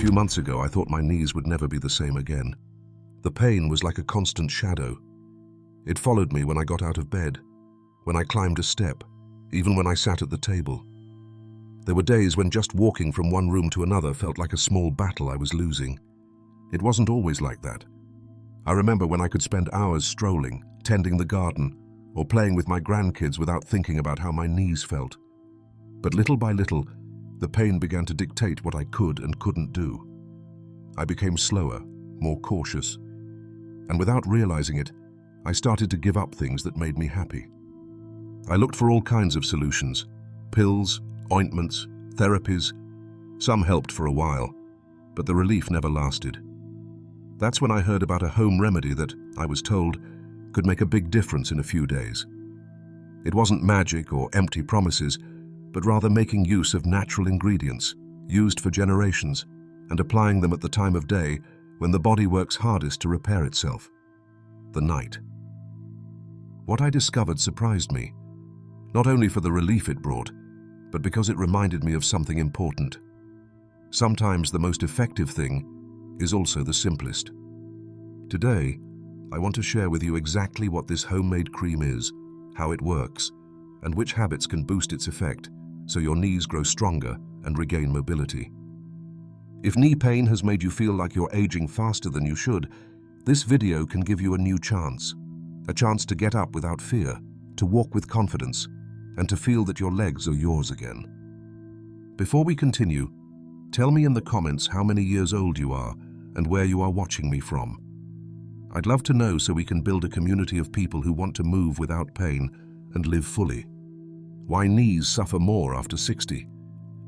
few months ago, I thought my knees would never be the same again. The pain was like a constant shadow. It followed me when I got out of bed, when I climbed a step, even when I sat at the table. There were days when just walking from one room to another felt like a small battle I was losing. It wasn't always like that. I remember when I could spend hours strolling, tending the garden, or playing with my grandkids without thinking about how my knees felt. But little by little, the pain began to dictate what I could and couldn't do. I became slower, more cautious, and without realizing it, I started to give up things that made me happy. I looked for all kinds of solutions: pills, ointments, therapies. Some helped for a while, but the relief never lasted. That's when I heard about a home remedy that, I was told, could make a big difference in a few days. It wasn't magic or empty promises, but rather making use of natural ingredients, used for generations, and applying them at the time of day when the body works hardest to repair itself: the night. What I discovered surprised me, not only for the relief it brought, but because it reminded me of something important. Sometimes the most effective thing is also the simplest. Today, I want to share with you exactly what this homemade cream is, how it works, and which habits can boost its effect so your knees grow stronger and regain mobility. If knee pain has made you feel like you're aging faster than you should, this video can give you a new chance. A chance to get up without fear, to walk with confidence, and to feel that your legs are yours again. Before we continue, tell me in the comments how many years old you are and where you are watching me from. I'd love to know so we can build a community of people who want to move without pain and live fully. Why knees suffer more after 60.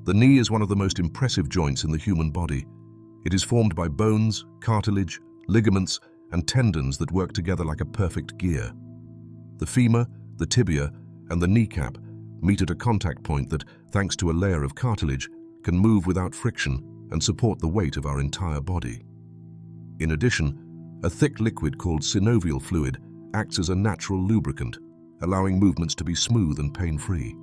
The knee is one of the most impressive joints in the human body. It is formed by bones, cartilage, ligaments, and tendons that work together like a perfect gear. The femur, the tibia, and the kneecap meet at a contact point that, thanks to a layer of cartilage, can move without friction and support the weight of our entire body. In addition, a thick liquid called synovial fluid acts as a natural lubricant, allowing movements to be smooth and pain-free.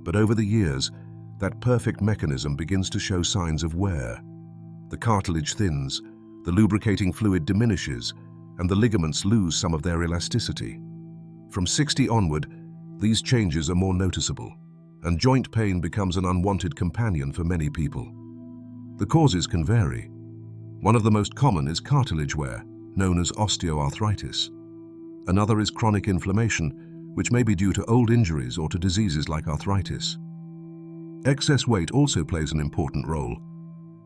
But over the years, that perfect mechanism begins to show signs of wear. The cartilage thins, the lubricating fluid diminishes, and the ligaments lose some of their elasticity. From 60 onward, these changes are more noticeable, and joint pain becomes an unwanted companion for many people. The causes can vary. One of the most common is cartilage wear, known as osteoarthritis. Another is chronic inflammation, which may be due to old injuries or to diseases like arthritis. Excess weight also plays an important role.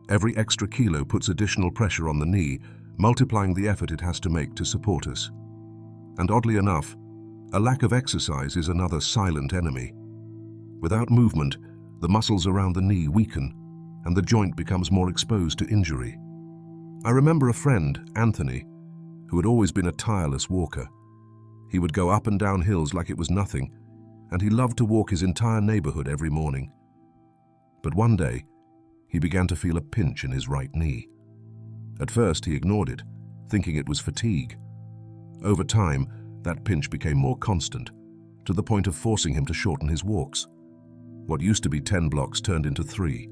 Every extra kilo puts additional pressure on the knee, multiplying the effort it has to make to support us. And oddly enough, a lack of exercise is another silent enemy. Without movement, the muscles around the knee weaken, and the joint becomes more exposed to injury. I remember a friend, Anthony, who had always been a tireless walker. He would go up and down hills like it was nothing, and he loved to walk his entire neighborhood every morning. But one day, he began to feel a pinch in his right knee. At first, he ignored it, thinking it was fatigue. Over time, that pinch became more constant, to the point of forcing him to shorten his walks. What used to be 10 blocks turned into 3,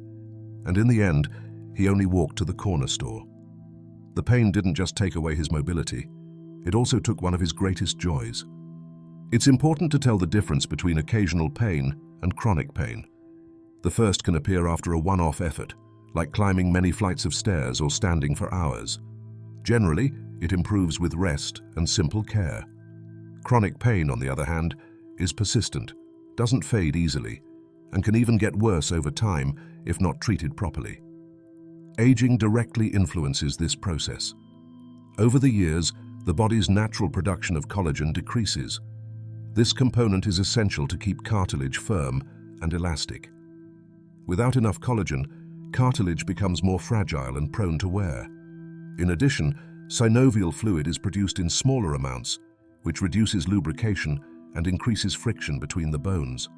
and in the end, he only walked to the corner store. The pain didn't just take away his mobility, it also took one of his greatest joys. It's important to tell the difference between occasional pain and chronic pain. The first can appear after a one-off effort, like climbing many flights of stairs or standing for hours. Generally, it improves with rest and simple care. Chronic pain, on the other hand, is persistent, doesn't fade easily, and can even get worse over time if not treated properly. Aging directly influences this process. Over the years, the body's natural production of collagen decreases. This component is essential to keep cartilage firm and elastic. Without enough collagen, cartilage becomes more fragile and prone to wear. In addition, synovial fluid is produced in smaller amounts, which reduces lubrication and increases friction between the bones.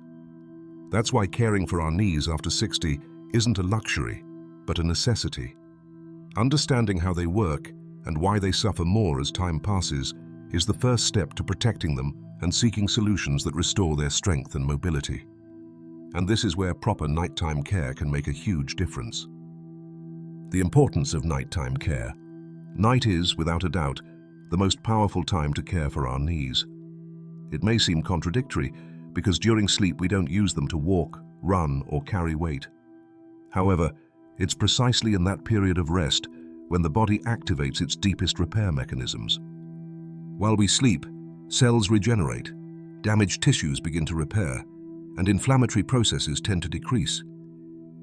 That's why caring for our knees after 60 isn't a luxury, but a necessity. Understanding how they work and why they suffer more as time passes is the first step to protecting them and seeking solutions that restore their strength and mobility. And this is where proper nighttime care can make a huge difference. The importance of nighttime care. Night is, without a doubt, the most powerful time to care for our knees. It may seem contradictory because during sleep we don't use them to walk, run, or carry weight. However, it's precisely in that period of rest when the body activates its deepest repair mechanisms. While we sleep, cells regenerate, damaged tissues begin to repair, and inflammatory processes tend to decrease.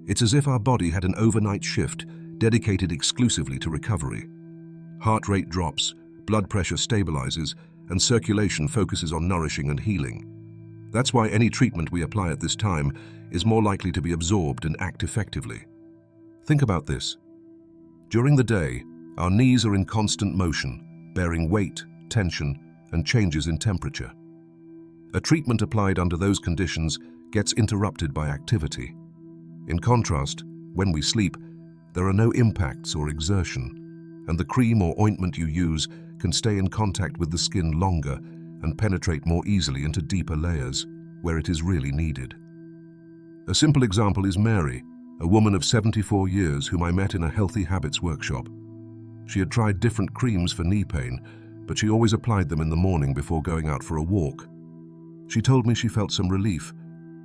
It's as if our body had an overnight shift dedicated exclusively to recovery. Heart rate drops, blood pressure stabilizes, and circulation focuses on nourishing and healing. That's why any treatment we apply at this time is more likely to be absorbed and act effectively. Think about this. During the day, our knees are in constant motion, bearing weight, tension, and changes in temperature. A treatment applied under those conditions gets interrupted by activity. In contrast, when we sleep, there are no impacts or exertion, and the cream or ointment you use can stay in contact with the skin longer and penetrate more easily into deeper layers where it is really needed. A simple example is Mary, a woman of 74 years whom I met in a Healthy Habits workshop. She had tried different creams for knee pain, but she always applied them in the morning before going out for a walk. She told me she felt some relief,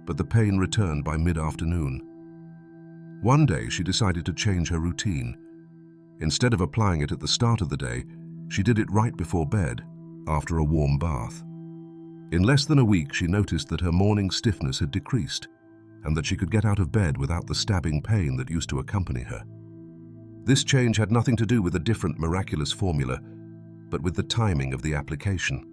but the pain returned by mid-afternoon. One day she decided to change her routine. Instead of applying it at the start of the day, she did it right before bed, after a warm bath. In less than a week, she noticed that her morning stiffness had decreased, and that she could get out of bed without the stabbing pain that used to accompany her. This change had nothing to do with a different miraculous formula, but with the timing of the application.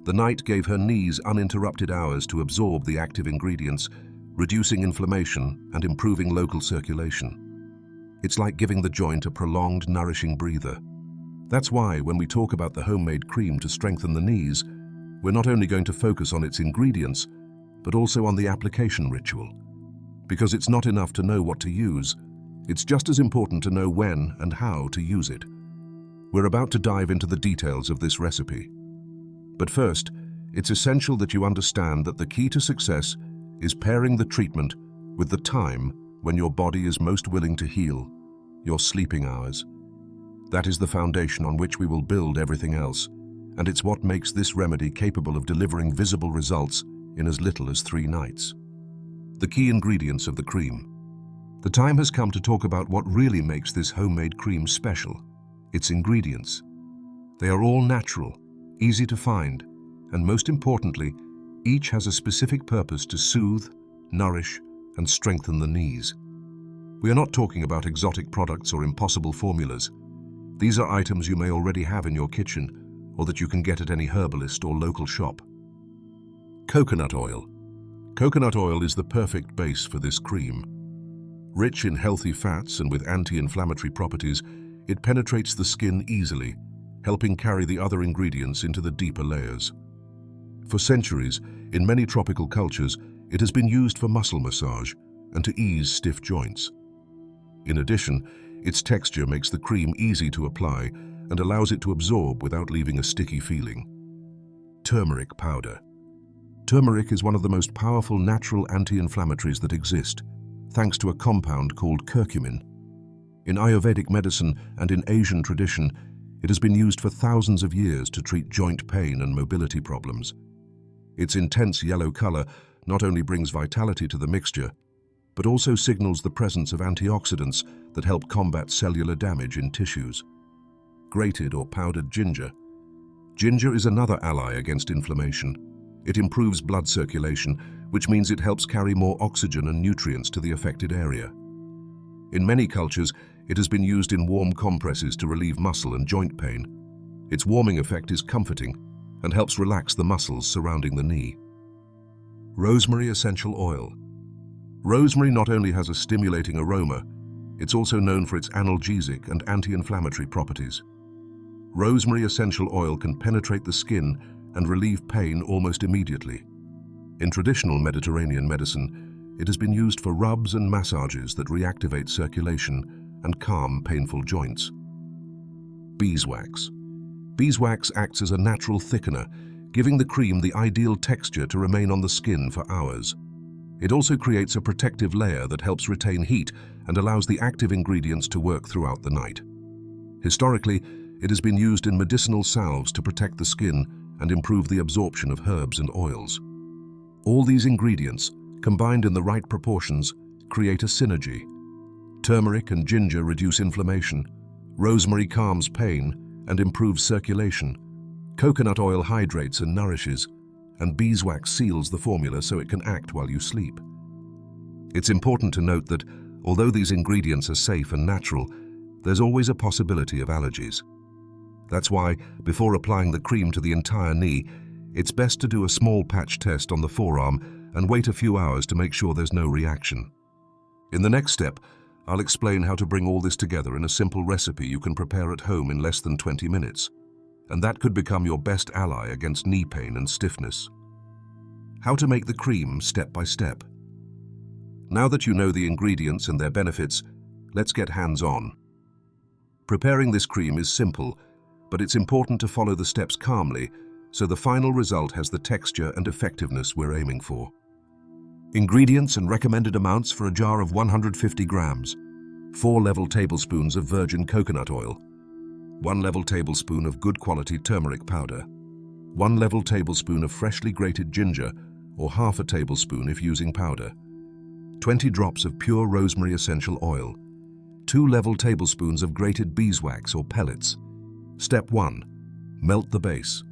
The night gave her knees uninterrupted hours to absorb the active ingredients, reducing inflammation and improving local circulation. It's like giving the joint a prolonged, nourishing breather. That's why, when we talk about the homemade cream to strengthen the knees, we're not only going to focus on its ingredients, but also on the application ritual. Because it's not enough to know what to use, it's just as important to know when and how to use it. We're about to dive into the details of this recipe. But first, it's essential that you understand that the key to success is pairing the treatment with the time when your body is most willing to heal, your sleeping hours. That is the foundation on which we will build everything else, and it's what makes this remedy capable of delivering visible results in as little as 3 nights. The key ingredients of the cream. The time has come to talk about what really makes this homemade cream special: its ingredients. They are all natural, easy to find, and most importantly, each has a specific purpose to soothe, nourish, and strengthen the knees. We are not talking about exotic products or impossible formulas. These are items you may already have in your kitchen, or that you can get at any herbalist or local shop. Coconut oil. Coconut oil is the perfect base for this cream. Rich in healthy fats and with anti-inflammatory properties, it penetrates the skin easily, helping carry the other ingredients into the deeper layers. For centuries, in many tropical cultures, it has been used for muscle massage and to ease stiff joints. In addition, its texture makes the cream easy to apply and allows it to absorb without leaving a sticky feeling. Turmeric powder. Turmeric is one of the most powerful natural anti-inflammatories that exist, thanks to a compound called curcumin. In Ayurvedic medicine and in Asian tradition, it has been used for thousands of years to treat joint pain and mobility problems. Its intense yellow color not only brings vitality to the mixture, but also signals the presence of antioxidants that help combat cellular damage in tissues. Grated or powdered ginger. Ginger is another ally against inflammation. It improves blood circulation, which means it helps carry more oxygen and nutrients to the affected area. In many cultures, it has been used in warm compresses to relieve muscle and joint pain. Its warming effect is comforting and helps relax the muscles surrounding the knee. Rosemary essential oil. Rosemary not only has a stimulating aroma, it's also known for its analgesic and anti-inflammatory properties. Rosemary essential oil can penetrate the skin and relieve pain almost immediately. In traditional Mediterranean medicine, it has been used for rubs and massages that reactivate circulation and calm painful joints. Beeswax. Beeswax acts as a natural thickener, giving the cream the ideal texture to remain on the skin for hours. It also creates a protective layer that helps retain heat and allows the active ingredients to work throughout the night. Historically, it has been used in medicinal salves to protect the skin and improve the absorption of herbs and oils. All these ingredients, combined in the right proportions, create a synergy. Turmeric and ginger reduce inflammation, rosemary calms pain and improves circulation, coconut oil hydrates and nourishes, and beeswax seals the formula so it can act while you sleep. It's important to note that, although these ingredients are safe and natural, there's always a possibility of allergies. That's why, before applying the cream to the entire knee, it's best to do a small patch test on the forearm and wait a few hours to make sure there's no reaction. In the next step, I'll explain how to bring all this together in a simple recipe you can prepare at home in less than 20 minutes. And that could become your best ally against knee pain and stiffness. How to make the cream step by step. Now that you know the ingredients and their benefits, let's get hands-on. Preparing this cream is simple, but it's important to follow the steps calmly so the final result has the texture and effectiveness we're aiming for. Ingredients and recommended amounts for a jar of 150 grams. 4 level tablespoons of virgin coconut oil. 1 level tablespoon of good quality turmeric powder. 1 level tablespoon of freshly grated ginger, or half a tablespoon if using powder. 20 drops of pure rosemary essential oil. 2 level tablespoons of grated beeswax or pellets. Step 1. Melt the base.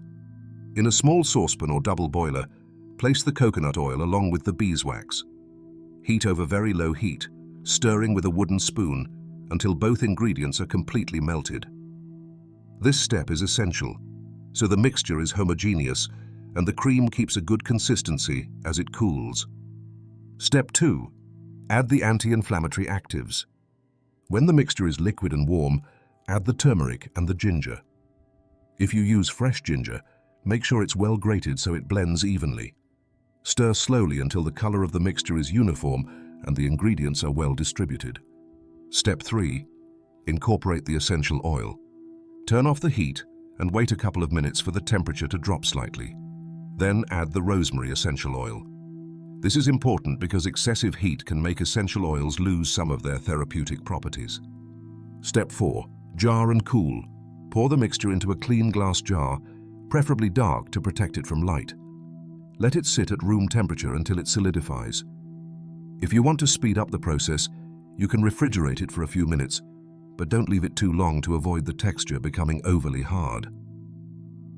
In a small saucepan or double boiler, place the coconut oil along with the beeswax. Heat over very low heat, stirring with a wooden spoon until both ingredients are completely melted. This step is essential, so the mixture is homogeneous and the cream keeps a good consistency as it cools. Step 2. Add the anti-inflammatory actives. When the mixture is liquid and warm, add the turmeric and the ginger. If you use fresh ginger, make sure it's well grated so it blends evenly. Stir slowly until the color of the mixture is uniform and the ingredients are well distributed. Step 3. Incorporate the essential oil. Turn off the heat and wait a couple of minutes for the temperature to drop slightly. Then add the rosemary essential oil. This is important because excessive heat can make essential oils lose some of their therapeutic properties. Step 4. Jar and cool. Pour the mixture into a clean glass jar, preferably dark to protect it from light. Let it sit at room temperature until it solidifies. If you want to speed up the process, you can refrigerate it for a few minutes, but don't leave it too long to avoid the texture becoming overly hard.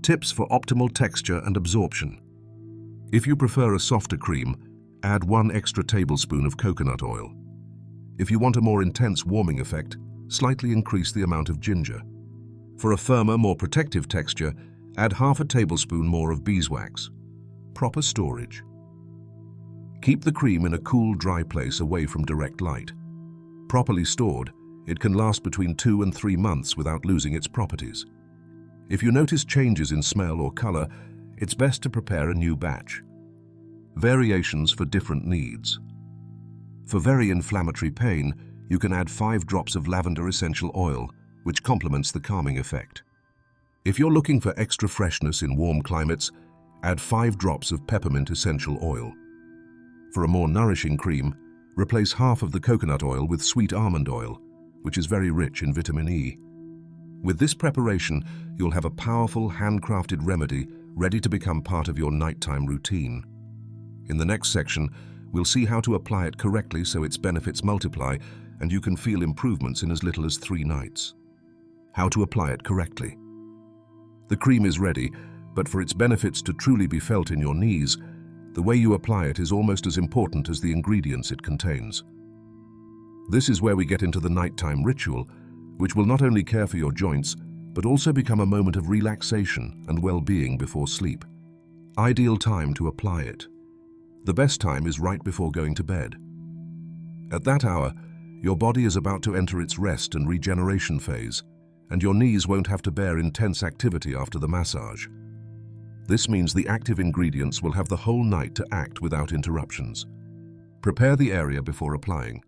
Tips for optimal texture and absorption. If you prefer a softer cream, add 1 extra tablespoon of coconut oil. If you want a more intense warming effect, slightly increase the amount of ginger. For a firmer, more protective texture, add half a tablespoon more of beeswax. Proper storage. Keep the cream in a cool, dry place away from direct light. Properly stored, it can last between 2 and 3 months without losing its properties. If you notice changes in smell or color, it's best to prepare a new batch. Variations for different needs. For very inflammatory pain, you can add 5 drops of lavender essential oil, which complements the calming effect. If you're looking for extra freshness in warm climates, add 5 drops of peppermint essential oil. For a more nourishing cream, replace half of the coconut oil with sweet almond oil, which is very rich in vitamin E. With this preparation, you'll have a powerful handcrafted remedy ready to become part of your nighttime routine. In the next section, we'll see how to apply it correctly so its benefits multiply and you can feel improvements in as little as 3 nights. How to apply it correctly. The cream is ready, but for its benefits to truly be felt in your knees, the way you apply it is almost as important as the ingredients it contains. This is where we get into the nighttime ritual, which will not only care for your joints, but also become a moment of relaxation and well-being before sleep. Ideal time to apply it. The best time is right before going to bed. At that hour, your body is about to enter its rest and regeneration phase, and your knees won't have to bear intense activity after the massage. This means the active ingredients will have the whole night to act without interruptions. Prepare the area before applying.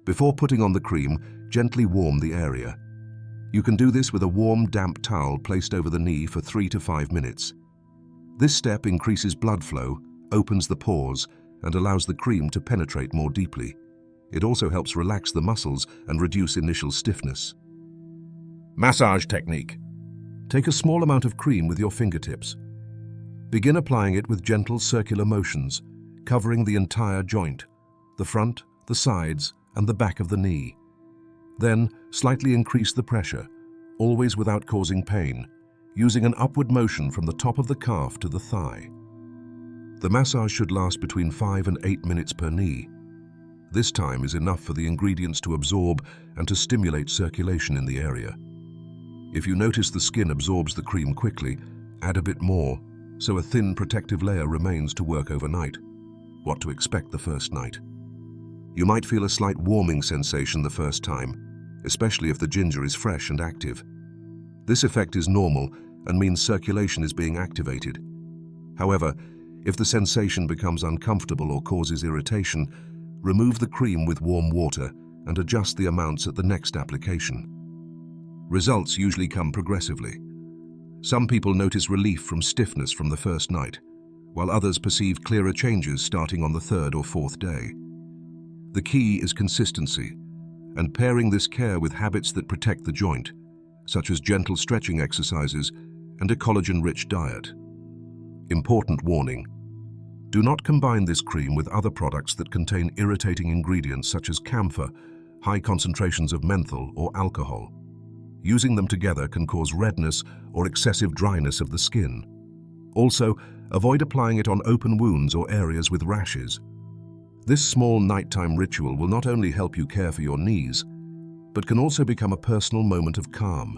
Before putting on the cream, gently warm the area. You can do this with a warm, damp towel placed over the knee for 3 to 5 minutes. This step increases blood flow, opens the pores, and allows the cream to penetrate more deeply. It also helps relax the muscles and reduce initial stiffness. Massage technique. Take a small amount of cream with your fingertips. Begin applying it with gentle circular motions, covering the entire joint, the front, the sides, and the back of the knee. Then, slightly increase the pressure, always without causing pain, using an upward motion from the top of the calf to the thigh. The massage should last between 5 and 8 minutes per knee. This time is enough for the ingredients to absorb and to stimulate circulation in the area. If you notice the skin absorbs the cream quickly, add a bit more, so a thin protective layer remains to work overnight. What to expect the first night. You might feel a slight warming sensation the first time, especially if the ginger is fresh and active. This effect is normal and means circulation is being activated. However, if the sensation becomes uncomfortable or causes irritation, remove the cream with warm water and adjust the amounts at the next application. Results usually come progressively. Some people notice relief from stiffness from the first night, while others perceive clearer changes starting on the 3rd or 4th day. The key is consistency, and pairing this care with habits that protect the joint, such as gentle stretching exercises and a collagen-rich diet. Important warning: do not combine this cream with other products that contain irritating ingredients such as camphor, high concentrations of menthol, or alcohol. Using them together can cause redness or excessive dryness of the skin. Also, avoid applying it on open wounds or areas with rashes. This small nighttime ritual will not only help you care for your knees, but can also become a personal moment of calm,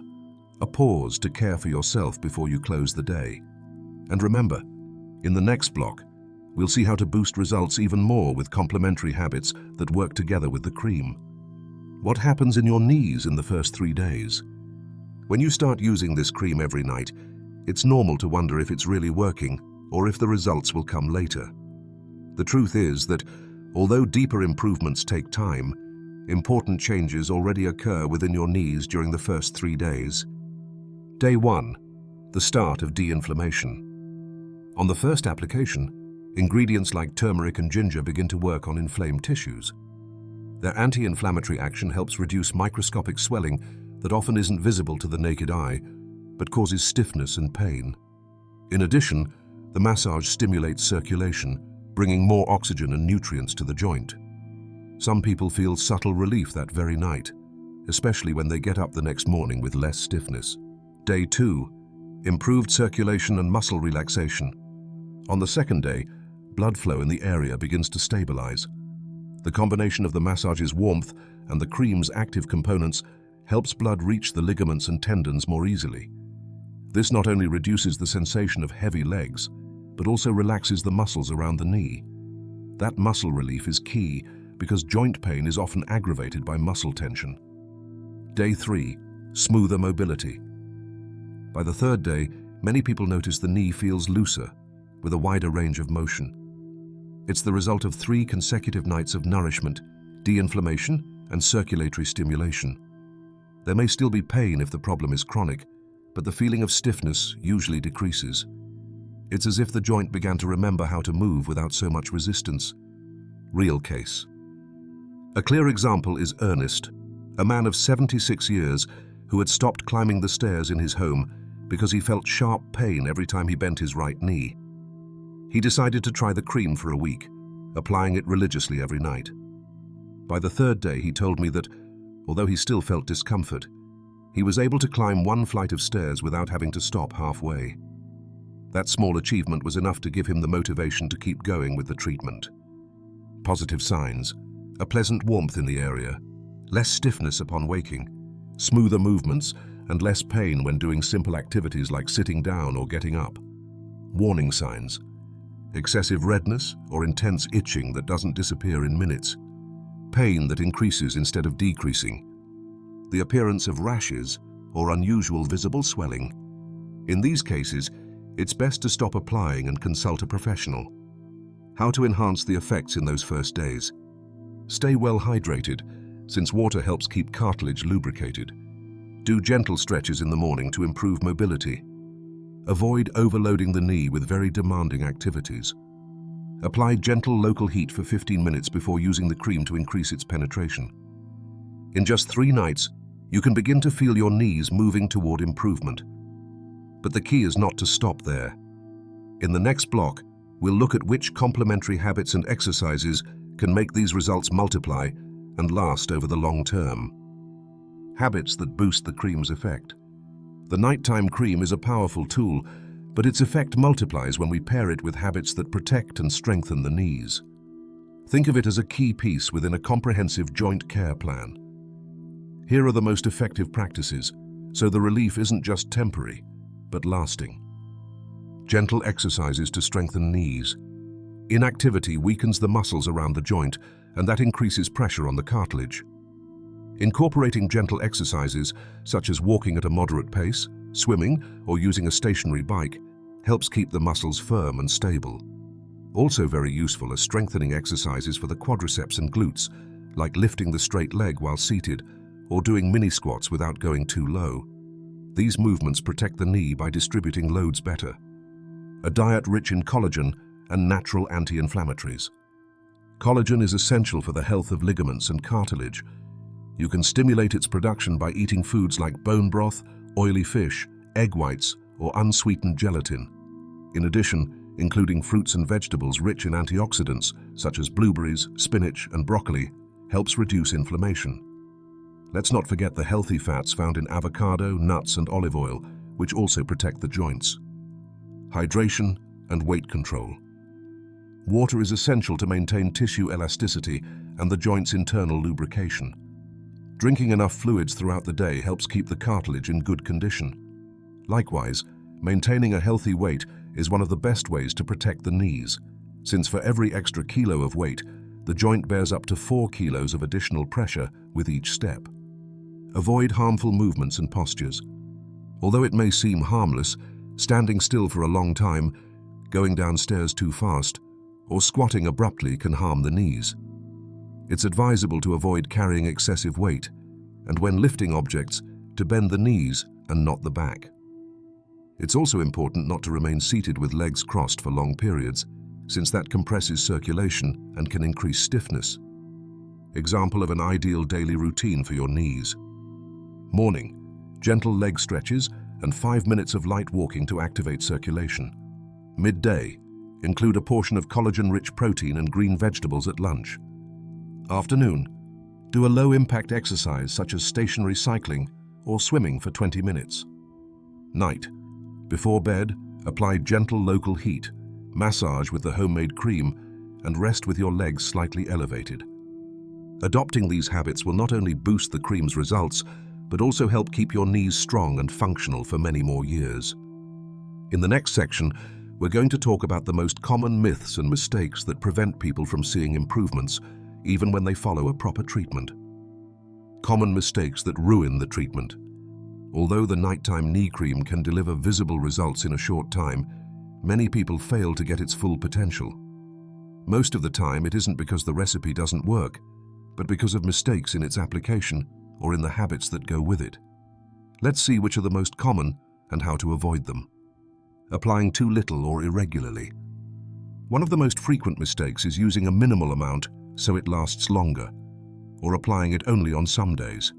a pause to care for yourself before you close the day. And remember, in the next block, we'll see how to boost results even more with complementary habits that work together with the cream. What happens in your knees in the first 3 days? When you start using this cream every night, it's normal to wonder if it's really working or if the results will come later. The truth is that, although deeper improvements take time, important changes already occur within your knees during the first 3 days. Day 1. The start of de-inflammation. On the first application, ingredients like turmeric and ginger begin to work on inflamed tissues. Their anti-inflammatory action helps reduce microscopic swelling that often isn't visible to the naked eye, but causes stiffness and pain. In addition, the massage stimulates circulation, bringing more oxygen and nutrients to the joint. Some people feel subtle relief that very night, especially when they get up the next morning with less stiffness. Day 2. Improved circulation and muscle relaxation. On the second day, blood flow in the area begins to stabilize. The combination of the massage's warmth and the cream's active components helps blood reach the ligaments and tendons more easily. This not only reduces the sensation of heavy legs, but also relaxes the muscles around the knee. That muscle relief is key because joint pain is often aggravated by muscle tension. Day 3. Smoother mobility. By the 3rd day, many people notice the knee feels looser, with a wider range of motion. It's the result of 3 consecutive nights of nourishment, de-inflammation, and circulatory stimulation. There may still be pain if the problem is chronic, but the feeling of stiffness usually decreases. It's as if the joint began to remember how to move without so much resistance. Real case. A clear example is Ernest, a man of 76 years who had stopped climbing the stairs in his home because he felt sharp pain every time he bent his right knee. He decided to try the cream for a week, applying it religiously every night. By the 3rd day, he told me that, although he still felt discomfort, he was able to climb 1 flight of stairs without having to stop halfway. That small achievement was enough to give him the motivation to keep going with the treatment. Positive signs: a pleasant warmth in the area, less stiffness upon waking, smoother movements, and less pain when doing simple activities like sitting down or getting up. Warning signs: excessive redness or intense itching that doesn't disappear in minutes, pain that increases instead of decreasing, the appearance of rashes or unusual visible swelling. In these cases, it's best to stop applying and consult a professional. How to enhance the effects in those first days? Stay well hydrated, since water helps keep cartilage lubricated. Do gentle stretches in the morning to improve mobility. Avoid overloading the knee with very demanding activities. Apply gentle local heat for 15 minutes before using the cream to increase its penetration. In just 3 nights, you can begin to feel your knees moving toward improvement. But the key is not to stop there. In the next block, we'll look at which complementary habits and exercises can make these results multiply and last over the long term. Habits that boost the cream's effect. The nighttime cream is a powerful tool, but its effect multiplies when we pair it with habits that protect and strengthen the knees. Think of it as a key piece within a comprehensive joint care plan. Here are the most effective practices, so the relief isn't just temporary, but lasting. Gentle exercises to strengthen knees. Inactivity weakens the muscles around the joint, and that increases pressure on the cartilage. Incorporating gentle exercises, such as walking at a moderate pace, swimming, or using a stationary bike, helps keep the muscles firm and stable. Also very useful are strengthening exercises for the quadriceps and glutes, like lifting the straight leg while seated, or doing mini squats without going too low. These movements protect the knee by distributing loads better. A diet rich in collagen and natural anti-inflammatories. Collagen is essential for the health of ligaments and cartilage. You can stimulate its production by eating foods like bone broth, oily fish, egg whites, or unsweetened gelatin. In addition, including fruits and vegetables rich in antioxidants, such as blueberries, spinach, and broccoli, helps reduce inflammation. Let's not forget the healthy fats found in avocado, nuts, and olive oil, which also protect the joints. Hydration and weight control. Water is essential to maintain tissue elasticity and the joint's internal lubrication. Drinking enough fluids throughout the day helps keep the cartilage in good condition. Likewise, maintaining a healthy weight is one of the best ways to protect the knees, since for every extra kilo of weight, the joint bears up to 4 kilos of additional pressure with each step. Avoid harmful movements and postures. Although it may seem harmless, standing still for a long time, going downstairs too fast, or squatting abruptly can harm the knees. It's advisable to avoid carrying excessive weight, and when lifting objects, to bend the knees and not the back. It's also important not to remain seated with legs crossed for long periods, since that compresses circulation and can increase stiffness. Example of an ideal daily routine for your knees. Morning, gentle leg stretches and 5 minutes of light walking to activate circulation. Midday, include a portion of collagen-rich protein and green vegetables at lunch. Afternoon, do a low-impact exercise such as stationary cycling or swimming for 20 minutes. Night, before bed, apply gentle local heat, massage with the homemade cream, and rest with your legs slightly elevated. Adopting these habits will not only boost the cream's results, but also help keep your knees strong and functional for many more years. In the next section, we're going to talk about the most common myths and mistakes that prevent people from seeing improvements, even when they follow a proper treatment. Common mistakes that ruin the treatment. Although the nighttime knee cream can deliver visible results in a short time, many people fail to get its full potential. Most of the time, it isn't because the recipe doesn't work, but because of mistakes in its application or in the habits that go with it. Let's see which are the most common and how to avoid them. Applying too little or irregularly. One of the most frequent mistakes is using a minimal amount so it lasts longer, or applying it only on some days.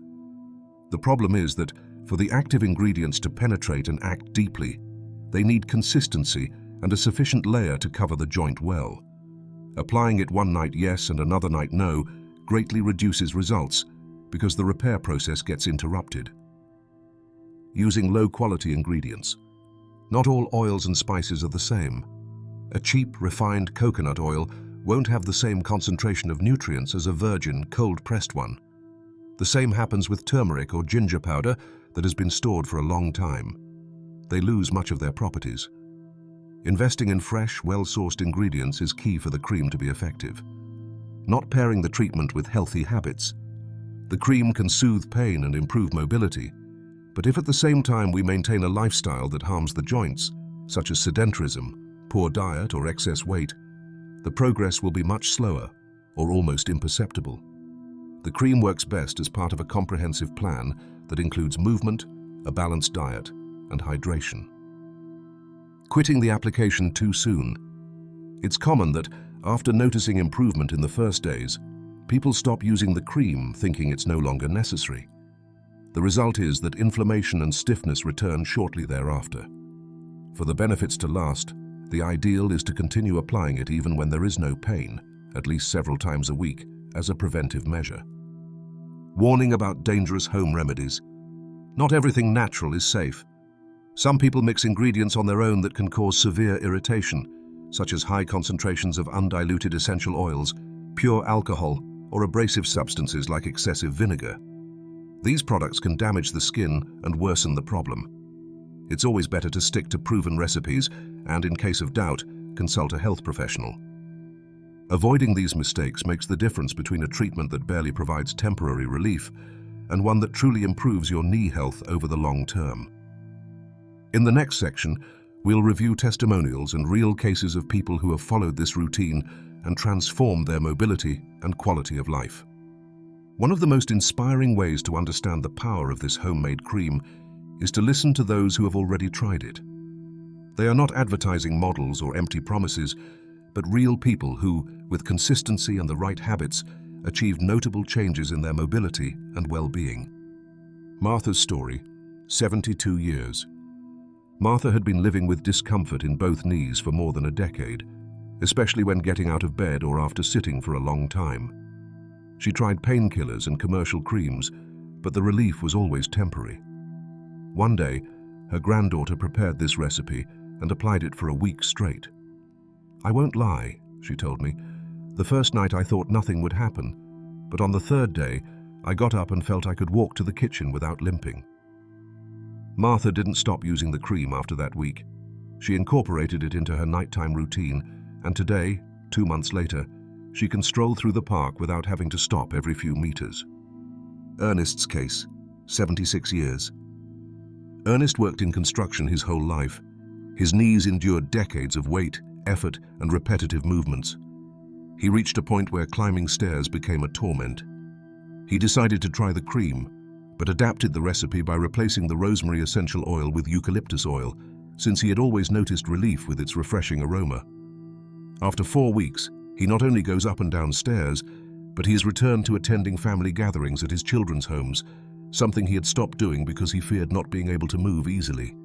The problem is that for the active ingredients to penetrate and act deeply, they need consistency and a sufficient layer to cover the joint well. Applying it one night yes and another night no greatly reduces results because the repair process gets interrupted. Using low-quality ingredients. Not all oils and spices are the same. A cheap, refined coconut oil won't have the same concentration of nutrients as a virgin, cold-pressed one. The same happens with turmeric or ginger powder that has been stored for a long time. They lose much of their properties. Investing in fresh, well-sourced ingredients is key for the cream to be effective. Not pairing the treatment with healthy habits. The cream can soothe pain and improve mobility, but if at the same time we maintain a lifestyle that harms the joints, such as sedentarism, poor diet, or excess weight, the progress will be much slower or almost imperceptible. The cream works best as part of a comprehensive plan that includes movement, a balanced diet, and hydration. Quitting the application too soon. It's common that, After noticing improvement in the first days, people stop using the cream thinking it's no longer necessary. The result is that inflammation and stiffness return shortly thereafter. For the benefits to last, the ideal is to continue applying it even when there is no pain, at least several times a week, as a preventive measure. Warning about dangerous home remedies. Not everything natural is safe. Some people mix ingredients on their own that can cause severe irritation, such as high concentrations of undiluted essential oils, pure alcohol, or abrasive substances like excessive vinegar. These products can damage the skin and worsen the problem. It's always better to stick to proven recipes and, in case of doubt, consult a health professional. Avoiding these mistakes makes the difference between a treatment that barely provides temporary relief and one that truly improves your knee health over the long term. In the next section, we'll review testimonials and real cases of people who have followed this routine and transformed their mobility and quality of life. One of the most inspiring ways to understand the power of this homemade cream is to listen to those who have already tried it. They are not advertising models or empty promises, but real people who, with consistency and the right habits, achieved notable changes in their mobility and well-being. Martha's story, 72 years. Martha had been living with discomfort in both knees for more than a decade, especially when getting out of bed or after sitting for a long time. She tried painkillers and commercial creams, but the relief was always temporary. One day, her granddaughter prepared this recipe and applied it for a week straight. "I won't lie," she told me. "The first night I thought nothing would happen, but on the third day, I got up and felt I could walk to the kitchen without limping." Martha didn't stop using the cream after that week. She incorporated it into her nighttime routine, and today, 2 months later, she can stroll through the park without having to stop every few meters. Ernest's case, 76 years. Ernest worked in construction his whole life. His knees endured decades of weight, effort, and repetitive movements. He reached a point where climbing stairs became a torment. He decided to try the cream, but adapted the recipe by replacing the rosemary essential oil with eucalyptus oil, since he had always noticed relief with its refreshing aroma. After 4 weeks, he not only goes up and down stairs, but he has returned to attending family gatherings at his children's homes, something he had stopped doing because he feared not being able to move easily.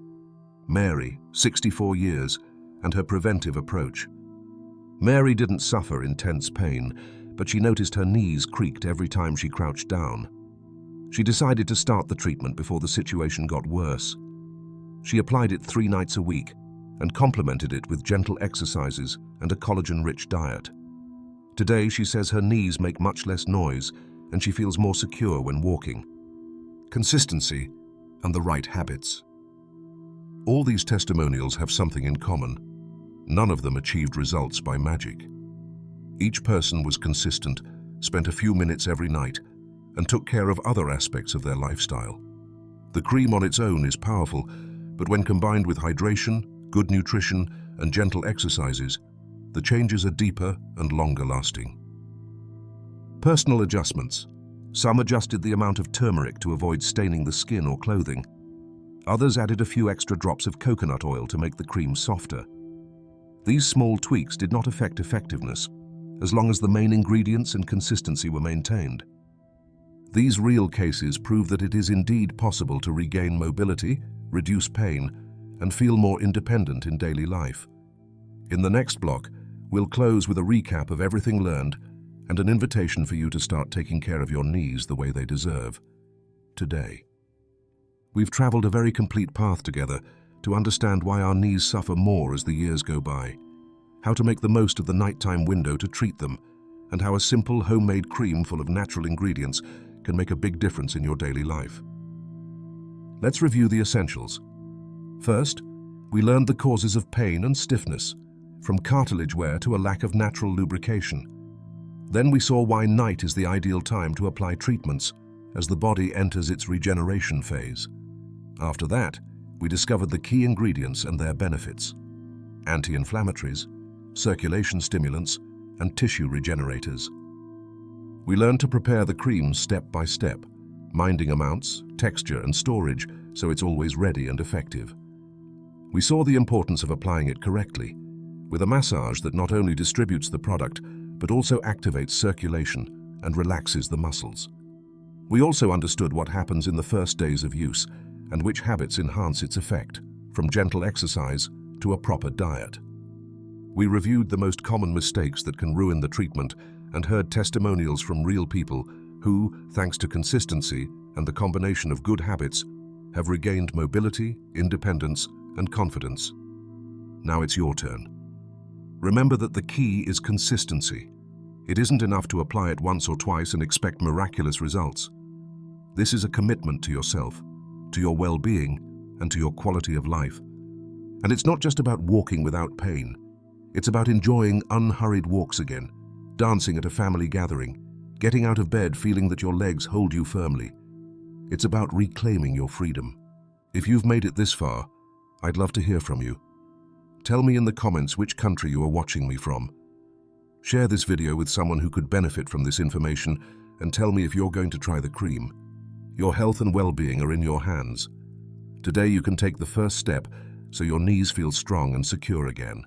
Mary, 64 years, and her preventive approach. Mary didn't suffer intense pain, but she noticed her knees creaked every time she crouched down. She decided to start the treatment before the situation got worse. She applied it 3 nights a week and complemented it with gentle exercises and a collagen-rich diet. Today, she says her knees make much less noise and she feels more secure when walking. Consistency and the right habits. All these testimonials have something in common. None of them achieved results by magic. Each person was consistent, spent a few minutes every night, and took care of other aspects of their lifestyle. The cream on its own is powerful, but when combined with hydration, good nutrition, and gentle exercises, the changes are deeper and longer lasting. Personal adjustments. Some adjusted the amount of turmeric to avoid staining the skin or clothing. Others added a few extra drops of coconut oil to make the cream softer. These small tweaks did not affect effectiveness, as long as the main ingredients and consistency were maintained. These real cases prove that it is indeed possible to regain mobility, reduce pain, and feel more independent in daily life. In the next block, we'll close with a recap of everything learned and an invitation for you to start taking care of your knees the way they deserve today. We've traveled a very complete path together to understand why our knees suffer more as the years go by, how to make the most of the nighttime window to treat them, and how a simple homemade cream full of natural ingredients can make a big difference in your daily life. Let's review the essentials. First, we learned the causes of pain and stiffness, from cartilage wear to a lack of natural lubrication. Then we saw why night is the ideal time to apply treatments, as the body enters its regeneration phase. After that, we discovered the key ingredients and their benefits: anti-inflammatories, circulation stimulants, and tissue regenerators. We learned to prepare the cream step by step, minding amounts, texture, and storage so it's always ready and effective. We saw the importance of applying it correctly, with a massage that not only distributes the product, but also activates circulation and relaxes the muscles. We also understood what happens in the first days of use and which habits enhance its effect, from gentle exercise to a proper diet. We reviewed the most common mistakes that can ruin the treatment and heard testimonials from real people who, thanks to consistency and the combination of good habits, have regained mobility, independence, and confidence. Now it's your turn. Remember that the key is consistency. It isn't enough to apply it once or twice and expect miraculous results. This is a commitment to yourself, to your well-being, and to your quality of life. And it's not just about walking without pain. It's about enjoying unhurried walks again, dancing at a family gathering, getting out of bed feeling that your legs hold you firmly. It's about reclaiming your freedom. If you've made it this far, I'd love to hear from you. Tell me in the comments which country you are watching me from. Share this video with someone who could benefit from this information and tell me if you're going to try the cream. Your health and well-being are in your hands. Today you can take the first step so your knees feel strong and secure again.